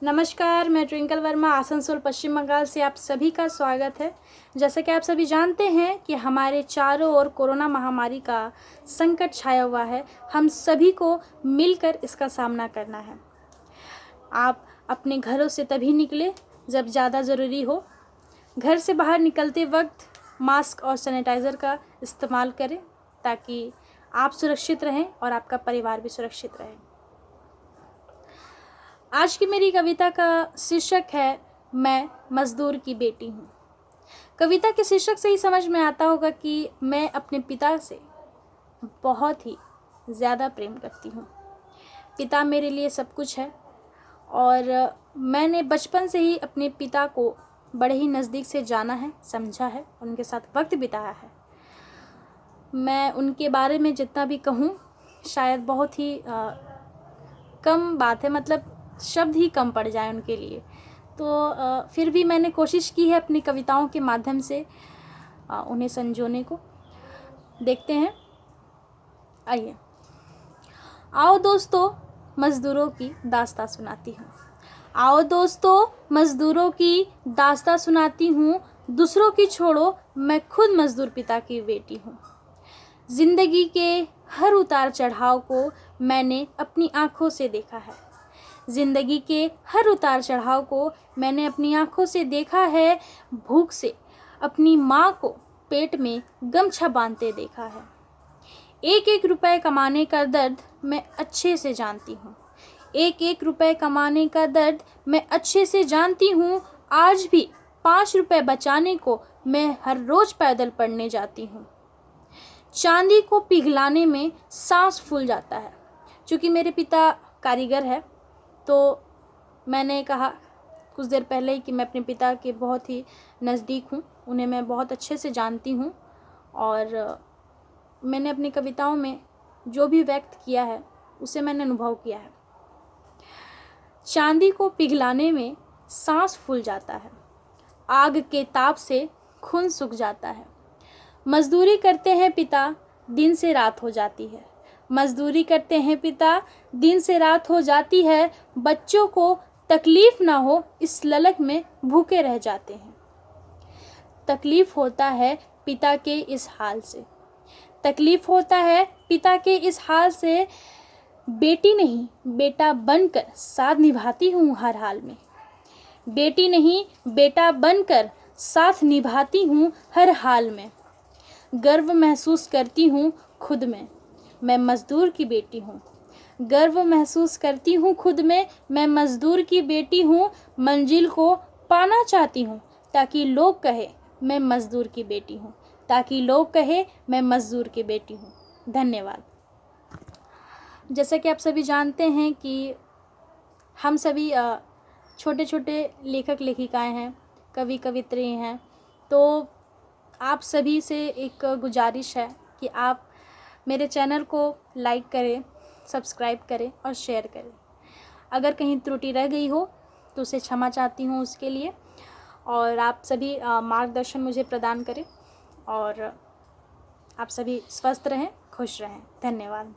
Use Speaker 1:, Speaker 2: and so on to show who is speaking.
Speaker 1: नमस्कार, मैं ट्विंकल वर्मा आसनसोल पश्चिम बंगाल से आप सभी का स्वागत है। जैसा कि आप सभी जानते हैं कि हमारे चारों ओर कोरोना महामारी का संकट छाया हुआ है। हम सभी को मिलकर इसका सामना करना है। आप अपने घरों से तभी निकलें जब ज़्यादा ज़रूरी हो। घर से बाहर निकलते वक्त मास्क और सैनिटाइज़र का इस्तेमाल करें ताकि आप सुरक्षित रहें और आपका परिवार भी सुरक्षित रहे। आज की मेरी कविता का शीर्षक है मैं मज़दूर की बेटी हूँ। कविता के शीर्षक से ही समझ में आता होगा कि मैं अपने पिता से बहुत ही ज़्यादा प्रेम करती हूँ। पिता मेरे लिए सब कुछ है और मैंने बचपन से ही अपने पिता को बड़े ही नज़दीक से जाना है, समझा है, उनके साथ वक्त बिताया है। मैं उनके बारे में जितना भी कहूँ शायद बहुत ही कम बात है, मतलब शब्द ही कम पड़ जाए उनके लिए। तो फिर भी मैंने कोशिश की है अपनी कविताओं के माध्यम से उन्हें संजोने को। देखते हैं, आइए। आओ दोस्तों, मज़दूरों की दास्तां सुनाती हूँ। आओ दोस्तों, मज़दूरों की दास्तां सुनाती हूँ। दूसरों की छोड़ो, मैं खुद मज़दूर पिता की बेटी हूँ। ज़िंदगी के हर उतार चढ़ाव को मैंने अपनी आँखों से देखा है। ज़िंदगी के हर उतार चढ़ाव को मैंने अपनी आँखों से देखा है। भूख से अपनी माँ को पेट में गमछा बांधते देखा है। एक एक रुपए कमाने का दर्द मैं अच्छे से जानती हूँ। एक एक रुपए कमाने का दर्द मैं अच्छे से जानती हूँ। आज भी 5 रुपए बचाने को मैं हर रोज़ पैदल पढ़ने जाती हूँ। चांदी को पिघलाने में सांस फूल जाता है। चूँकि मेरे पिता कारीगर है तो मैंने कहा कुछ देर पहले ही कि मैं अपने पिता के बहुत ही नज़दीक हूँ, उन्हें मैं बहुत अच्छे से जानती हूँ और मैंने अपनी कविताओं में जो भी व्यक्त किया है उसे मैंने अनुभव किया है। चांदी को पिघलाने में सांस फूल जाता है, आग के ताप से खून सूख जाता है। मजदूरी करते हैं पिता, दिन से रात हो जाती है। मजदूरी करते हैं पिता, दिन से रात हो जाती है। बच्चों को तकलीफ ना हो इस ललक में भूखे रह जाते हैं। तकलीफ होता है पिता के इस हाल से। तकलीफ होता है पिता के इस हाल से। बेटी नहीं बेटा बनकर साथ निभाती हूँ हर हाल में। बेटी नहीं बेटा बनकर साथ निभाती हूँ हर हाल में। गर्व महसूस करती हूँ खुद में, मैं मज़दूर की बेटी हूँ। गर्व महसूस करती हूँ खुद में, मैं मज़दूर की बेटी हूँ। मंजिल को पाना चाहती हूँ ताकि लोग कहे मैं मज़दूर की बेटी हूँ, ताकि लोग कहे मैं मज़दूर की बेटी हूँ। धन्यवाद। जैसा कि आप सभी जानते हैं कि हम सभी छोटे छोटे लेखक लेखिकाएँ हैं, कवि कवित्री हैं। तो आप सभी से एक गुजारिश है कि आप मेरे चैनल को लाइक करें, सब्सक्राइब करें और शेयर करें। अगर कहीं त्रुटि रह गई हो तो उसे क्षमा चाहती हूँ उसके लिए। और आप सभी मार्गदर्शन मुझे प्रदान करें और आप सभी स्वस्थ रहें, खुश रहें। धन्यवाद।